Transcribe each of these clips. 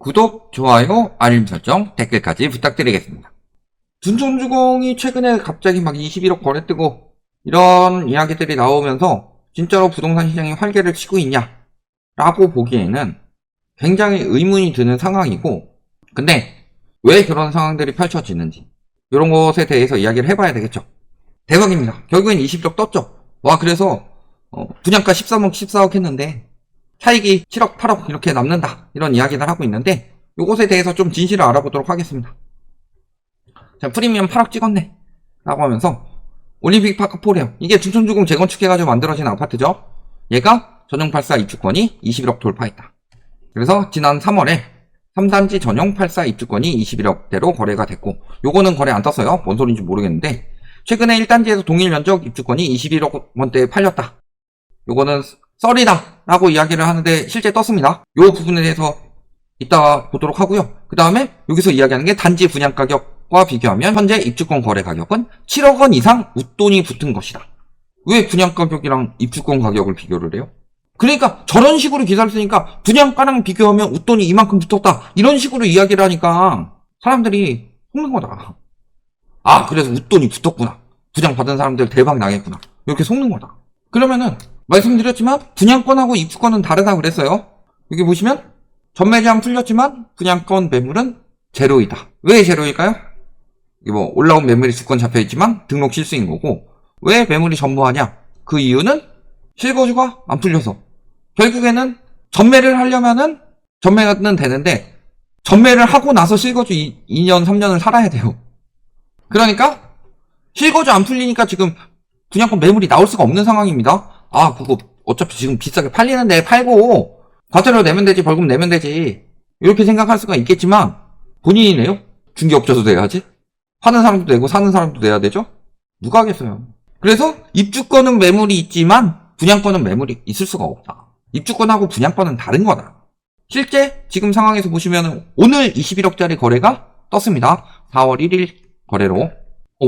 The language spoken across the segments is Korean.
구독, 좋아요, 알림 설정, 댓글까지 부탁드리겠습니다. 둔촌주공이 최근에 갑자기 막 21억 거래 뜨고 이런 이야기들이 나오면서 진짜로 부동산 시장이 활개를 치고 있냐 라고 보기에는 굉장히 의문이 드는 상황이고, 근데 왜 그런 상황들이 펼쳐지는지 이런 것에 대해서 이야기를 해봐야 되겠죠. 대박입니다. 결국엔 21억 떴죠. 와, 그래서 분양가 13억 14억 했는데 차익이 7억 8억 이렇게 남는다, 이런 이야기를 하고 있는데 이것에 대해서 좀 진실을 알아보도록 하겠습니다. 자, 프리미엄 8억 찍었네 라고 하면서 올림픽파크 포레오, 이게 둔촌주공 재건축해가지고 만들어진 아파트죠. 얘가 전용 84 입주권이 21억 돌파했다. 그래서 지난 3월에 3단지 전용 84 입주권이 21억대로 거래가 됐고, 요거는 거래 안 떴어요. 뭔 소리인지 모르겠는데 최근에 1단지에서 동일 면적 입주권이 21억 원대에 팔렸다, 요거는 썰이다 라고 이야기를 하는데 실제 떴습니다. 요 부분에 대해서 이따가 보도록 하고요. 그 다음에 여기서 이야기하는 게 단지 분양 가격과 비교하면 현재 입주권 거래 가격은 7억 원 이상 웃돈이 붙은 것이다. 왜 분양 가격이랑 입주권 가격을 비교를 해요? 그러니까 저런 식으로 기사를 쓰니까 분양가랑 비교하면 웃돈이 이만큼 붙었다, 이런 식으로 이야기를 하니까 사람들이 속는 거다. 아, 그래서 웃돈이 붙었구나, 분양 받은 사람들 대박 나겠구나, 이렇게 속는 거다. 그러면은 말씀드렸지만 분양권하고 입주권은 다르다고 그랬어요. 여기 보시면 전매 제한 풀렸지만 분양권 매물은 제로이다. 왜 제로일까요? 뭐 올라온 매물이 주권 잡혀있지만 등록 실수인 거고, 왜 매물이 전무하냐? 그 이유는 실거주가 안 풀려서. 결국에는 전매를 하려면은 전매는 되는데 전매를 하고 나서 실거주 2년 3년을 살아야 돼요. 그러니까 실거주 안 풀리니까 지금 분양권 매물이 나올 수가 없는 상황입니다. 아, 그거 어차피 지금 비싸게 팔리는데 팔고 과태료 내면 되지, 벌금 내면 되지, 이렇게 생각할 수가 있겠지만 본인이 내요? 중개업자도 내야지, 파는 사람도 내고 사는 사람도 내야 되죠? 누가 하겠어요. 그래서 입주권은 매물이 있지만 분양권은 매물이 있을 수가 없다. 입주권하고 분양권은 다른 거다. 실제 지금 상황에서 보시면 오늘 21억짜리 거래가 떴습니다. 4월 1일 거래로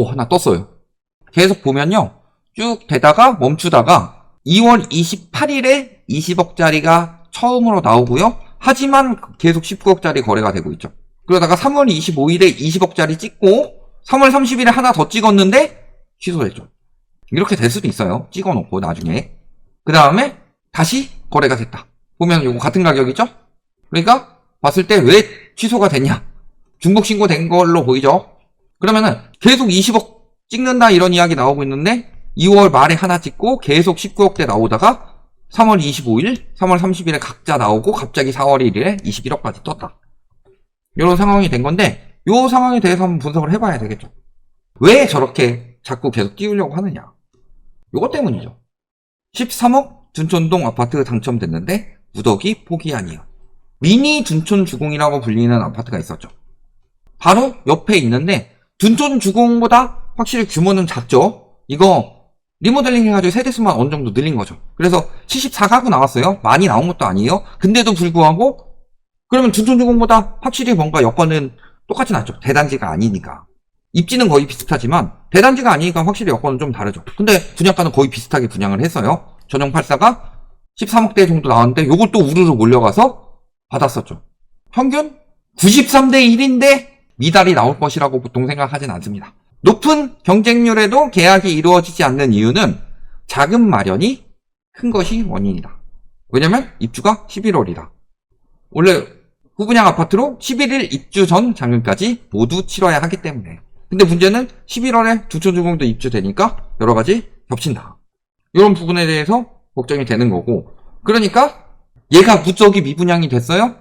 하나 떴어요. 계속 보면요, 쭉 되다가 멈추다가 2월 28일에 20억짜리가 처음으로 나오고요. 하지만 계속 19억짜리 거래가 되고 있죠. 그러다가 3월 25일에 20억짜리 찍고 3월 30일에 하나 더 찍었는데 취소됐죠. 이렇게 될 수도 있어요. 찍어놓고 나중에. 그 다음에 다시 거래가 됐다. 보면 이거 같은 가격이죠? 그러니까 봤을 때 왜 취소가 됐냐? 중복 신고된 걸로 보이죠? 그러면은 계속 20억 찍는다 이런 이야기 나오고 있는데 2월 말에 하나 찍고 계속 19억대 나오다가 3월 25일, 3월 30일에 각자 나오고 갑자기 4월 1일에 21억까지 떴다. 이런 상황이 된 건데, 이 상황에 대해서 한번 분석을 해봐야 되겠죠. 왜 저렇게 자꾸 계속 띄우려고 하느냐? 이것 때문이죠. 13억 둔촌동 아파트 당첨됐는데 무더기 포기한 이유. 미니 둔촌주공이라고 불리는 아파트가 있었죠. 바로 옆에 있는데 둔촌주공보다 확실히 규모는 작죠. 이거 리모델링 해가지고 세대수만 어느 정도 늘린 거죠. 그래서 74가구 나왔어요. 많이 나온 것도 아니에요. 근데도 불구하고 그러면 둔촌주공보다 확실히 뭔가 여건은 똑같진 않죠. 대단지가 아니니까. 입지는 거의 비슷하지만 대단지가 아니니까 확실히 여건은 좀 다르죠. 근데 분양가는 거의 비슷하게 분양을 했어요. 전용 84가 13억대 정도 나왔는데 요것도 우르르 몰려가서 받았었죠. 평균 93대 1인데 미달이 나올 것이라고 보통 생각하진 않습니다. 높은 경쟁률에도 계약이 이루어지지 않는 이유는 자금 마련이 큰 것이 원인이다. 왜냐면 입주가 11월이다. 원래 후분양 아파트로 11일 입주 전 잔금까지 모두 치러야 하기 때문에. 근데 문제는 11월에 둔촌주공도 입주되니까 여러가지 겹친다. 이런 부분에 대해서 걱정이 되는 거고, 그러니까 얘가 무적이 미분양이 됐어요.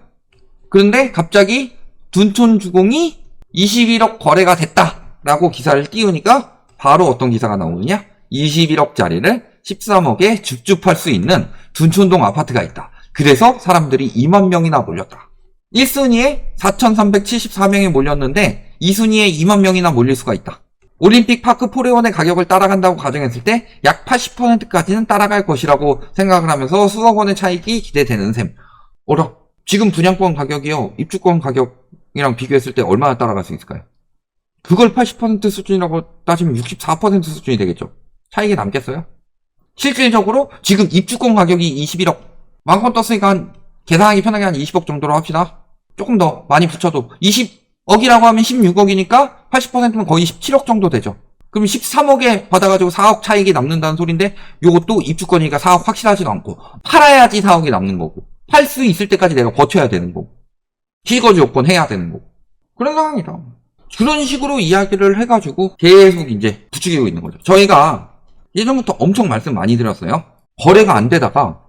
그런데 갑자기 둔촌주공이 21억 거래가 됐다 라고 기사를 띄우니까 바로 어떤 기사가 나오느냐? 21억짜리를 13억에 줍줍할 수 있는 둔촌동 아파트가 있다. 그래서 사람들이 2만 명이나 몰렸다. 1순위에 4,374명이 몰렸는데 2순위에 2만 명이나 몰릴 수가 있다. 올림픽파크 포레원의 가격을 따라간다고 가정했을 때 약 80%까지는 따라갈 것이라고 생각을 하면서 수억 원의 차익이 기대되는 셈. 지금 분양권 가격이요, 입주권 가격이랑 비교했을 때 얼마나 따라갈 수 있을까요? 그걸 80% 수준이라고 따지면 64% 수준이 되겠죠. 차익이 남겠어요? 실질적으로 지금 입주권 가격이 21억, 만건 떴으니까 계산하기 편하게 한 20억 정도로 합시다. 조금 더 많이 붙여도 20억이라고 하면 16억이니까 80%면 거의 17억 정도 되죠. 그럼 13억에 받아가지고 4억 차익이 남는다는 소린데 요것도 입주권이니까 4억 확실하지도 않고 팔아야지 4억이 남는 거고 팔 수 있을 때까지 내가 버텨야 되는 거고 실거주 요건 해야 되는 거고 그런 상황이다. 그런 식으로 이야기를 해가지고 계속 이제 부추기고 있는 거죠. 저희가 예전부터 엄청 말씀 많이 드렸어요. 거래가 안 되다가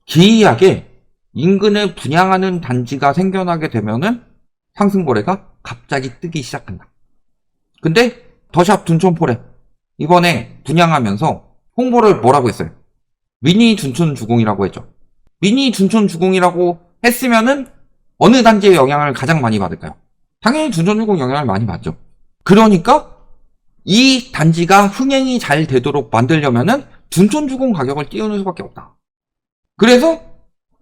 기이하게 인근에 분양하는 단지가 생겨나게 되면은 상승거래가 갑자기 뜨기 시작한다. 근데 더샵 둔촌포레 이번에 분양하면서 홍보를 뭐라고 했어요? 미니 둔촌주공이라고 했죠. 미니 둔촌주공이라고 했으면은 어느 단지의 영향을 가장 많이 받을까요? 당연히 둔촌주공 영향을 많이 받죠. 그러니까 이 단지가 흥행이 잘 되도록 만들려면은 둔촌주공 가격을 띄우는 수밖에 없다. 그래서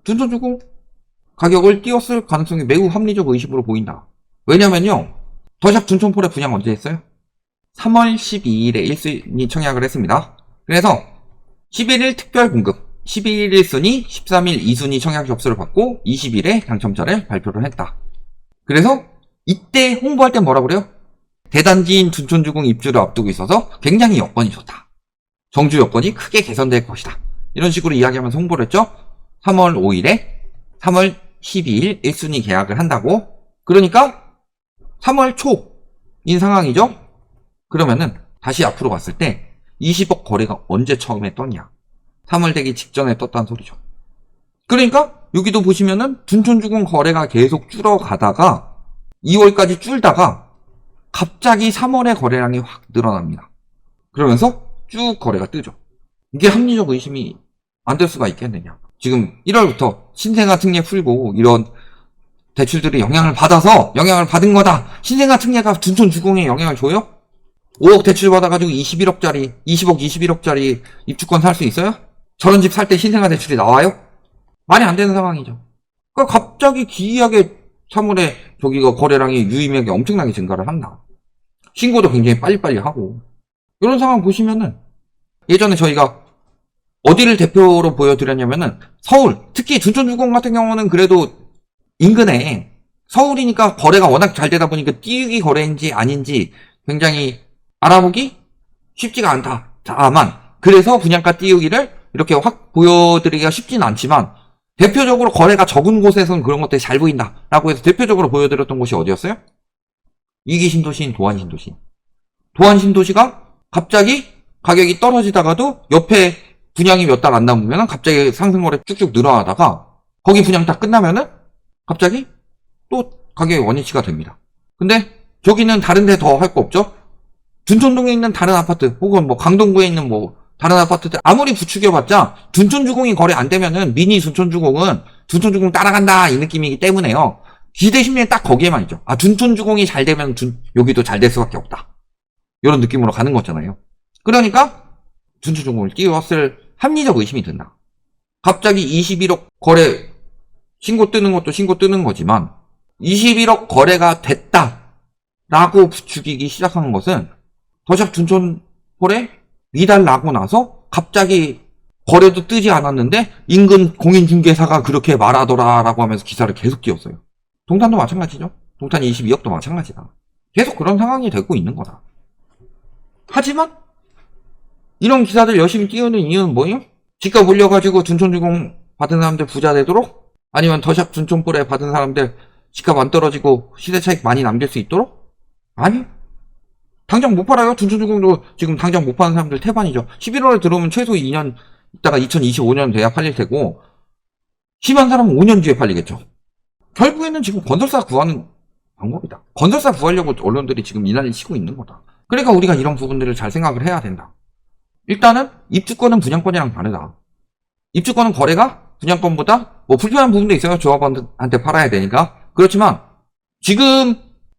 둔촌주공 가격을 띄웠을 가능성이 매우 합리적 의심으로 보인다. 왜냐면요. 더샵 둔촌포레 분양 언제 했어요? 3월 12일에 1순위 청약을 했습니다. 그래서 11일 특별 공급, 12일 1순위, 13일 2순위 청약 접수를 받고 20일에 당첨자를 발표를 했다. 그래서 이때 홍보할 땐 뭐라 그래요? 대단지인 둔촌주공 입주를 앞두고 있어서 굉장히 여건이 좋다. 정주 여건이 크게 개선될 것이다. 이런 식으로 이야기하면서 홍보를 했죠. 3월 5일에 3월 12일 1순위 계약을 한다고. 그러니까 3월 초인 상황이죠. 그러면은 다시 앞으로 갔을 때 20억 거래가 언제 처음에 떴냐? 3월 되기 직전에 떴다는 소리죠. 그러니까 여기도 보시면은 둔촌주공 거래가 계속 줄어가다가 2월까지 줄다가 갑자기 3월에 거래량이 확 늘어납니다. 그러면서 쭉 거래가 뜨죠. 이게 합리적 의심이 안 될 수가 있겠느냐. 지금 1월부터 신생아 특례 풀고 이런 대출들이 영향을 받은 거다. 신생아 특례가 둔촌주공에 영향을 줘요? 5억 대출 받아가지고 21억짜리, 20억, 21억짜리 입주권 살 수 있어요? 저런 집 살 때 신생아 대출이 나와요? 말이 안 되는 상황이죠. 그러니까 갑자기 기이하게 3월에 저기가 거래량이 유의미하게 엄청나게 증가를 한다. 신고도 굉장히 빨리빨리 하고. 이런 상황 보시면은 예전에 저희가 어디를 대표로 보여드렸냐면은 서울, 특히 둔촌주공 같은 경우는 그래도 인근에 서울이니까 거래가 워낙 잘 되다 보니까 띄우기 거래인지 아닌지 굉장히 알아보기 쉽지가 않다. 다만 그래서 분양가 띄우기를 이렇게 확 보여드리기가 쉽지는 않지만 대표적으로 거래가 적은 곳에서는 그런 것들이 잘 보인다라고 해서 대표적으로 보여드렸던 곳이 어디였어요? 위기신도시인 도안신도시. 도안신도시가 갑자기 가격이 떨어지다가도 옆에 분양이 몇 달 안 남으면 갑자기 상승거래 쭉쭉 늘어나다가 거기 분양 딱 끝나면은 갑자기 또 가격이 원위치가 됩니다. 근데 저기는 다른 데 더 할 거 없죠? 둔촌동에 있는 다른 아파트 혹은 뭐 강동구에 있는 뭐 다른 아파트들 아무리 부추겨봤자 둔촌주공이 거래 안 되면은 미니 둔촌주공은 둔촌주공 따라간다 이 느낌이기 때문에요. 기대 심리는 딱 거기에만 있죠. 아 둔촌주공이 잘 되면 여기도 잘 될 수밖에 없다. 이런 느낌으로 가는 거잖아요. 그러니까 둔촌주공을 띄웠을 합리적 의심이 든다. 갑자기 21억 거래 신고 뜨는 것도 신고 뜨는 거지만 21억 거래가 됐다라고 부추기기 시작한 것은 더샵 둔촌포레 이달 나고 나서 갑자기 거래도 뜨지 않았는데 인근 공인중개사가 그렇게 말하더라라고 하면서 기사를 계속 띄웠어요. 동탄도 마찬가지죠. 동탄 22억도 마찬가지다. 계속 그런 상황이 되고 있는 거다. 하지만 이런 기사들 열심히 띄우는 이유는 뭐예요? 집값 올려가지고 둔촌주공 받은 사람들 부자 되도록? 아니면 더샵 둔촌포레 받은 사람들 집값 안 떨어지고 시세 차익 많이 남길 수 있도록? 아니요. 당장 못 팔아요. 둔촌주공도 지금 당장 못 파는 사람들 태반이죠. 11월에 들어오면 최소 2년 있다가 2025년 돼야 팔릴 테고 심한 사람은 5년 뒤에 팔리겠죠. 결국에는 지금 건설사 구하는 방법이다. 건설사 구하려고 언론들이 지금 이 난리 치고 있는 거다. 그러니까 우리가 이런 부분들을 잘 생각을 해야 된다. 일단은 입주권은 분양권이랑 다르다. 입주권은 거래가 분양권보다 뭐 불편한 부분도 있어요. 조합원한테 팔아야 되니까. 그렇지만 지금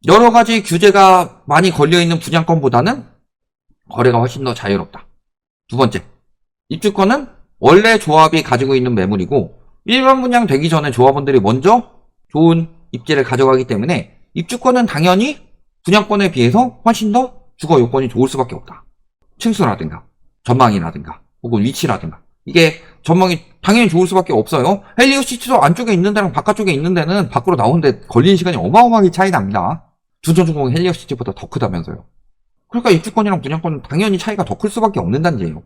여러 가지 규제가 많이 걸려있는 분양권보다는 거래가 훨씬 더 자유롭다. 두 번째, 입주권은 원래 조합이 가지고 있는 매물이고 일반 분양 되기 전에 조합원들이 먼저 좋은 입지를 가져가기 때문에 입주권은 당연히 분양권에 비해서 훨씬 더 주거 요건이 좋을 수밖에 없다. 층수라든가 전망이라든가 혹은 위치라든가 이게 전망이 당연히 좋을 수밖에 없어요. 헬리오시티도 안쪽에 있는 데랑 바깥쪽에 있는 데는 밖으로 나오는데 걸리는 시간이 어마어마하게 차이 납니다. 둔촌주공이 헬리오시티보다 더 크다면서요. 그러니까 입주권이랑 분양권은 당연히 차이가 더 클 수밖에 없는 단지예요.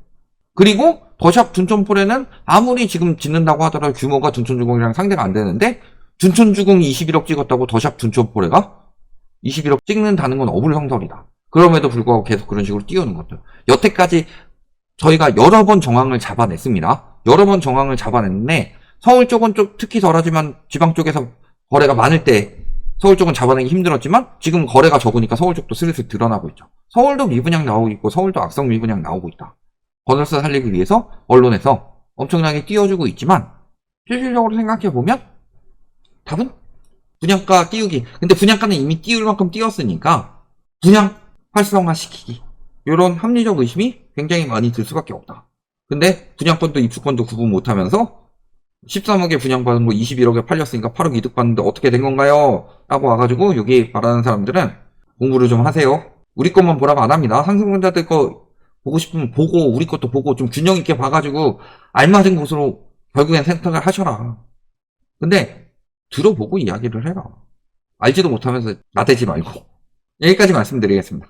그리고 더샵 둔촌폴에는 아무리 지금 짓는다고 하더라도 규모가 둔촌주공이랑 상대가 안 되는데 둔촌주공이 21억 찍었다고 더샵 둔촌폴에가 21억 찍는다는 건 어불성설이다. 그럼에도 불구하고 계속 그런 식으로 띄우는 것들. 여태까지 저희가 여러 번 정황을 잡아냈습니다. 여러 번 정황을 잡아냈는데 서울 쪽은 좀 특히 덜하지만 지방 쪽에서 거래가 많을 때 서울 쪽은 잡아내기 힘들었지만 지금 거래가 적으니까 서울 쪽도 슬슬 드러나고 있죠. 서울도 미분양 나오고 있고 서울도 악성 미분양 나오고 있다. 버너스 살리기 위해서 언론에서 엄청나게 띄워주고 있지만 실질적으로 생각해보면 답은 분양가 띄우기. 근데 분양가는 이미 띄울 만큼 띄웠으니까 분양 활성화 시키기. 이런 합리적 의심이 굉장히 많이 들 수밖에 없다. 근데 분양권도 입주권도 구분 못하면서 13억에 분양받은 거 21억에 팔렸으니까 8억 이득 받는데 어떻게 된 건가요? 라고 와가지고 여기 말하는 사람들은 공부를 좀 하세요. 우리 것만 보라고 안 합니다. 상승분자들 거 보고 싶으면 보고 우리 것도 보고 좀 균형 있게 봐가지고 알맞은 곳으로 결국엔 선택을 하셔라. 근데 들어보고 이야기를 해라. 알지도 못하면서 나대지 말고. 여기까지 말씀드리겠습니다.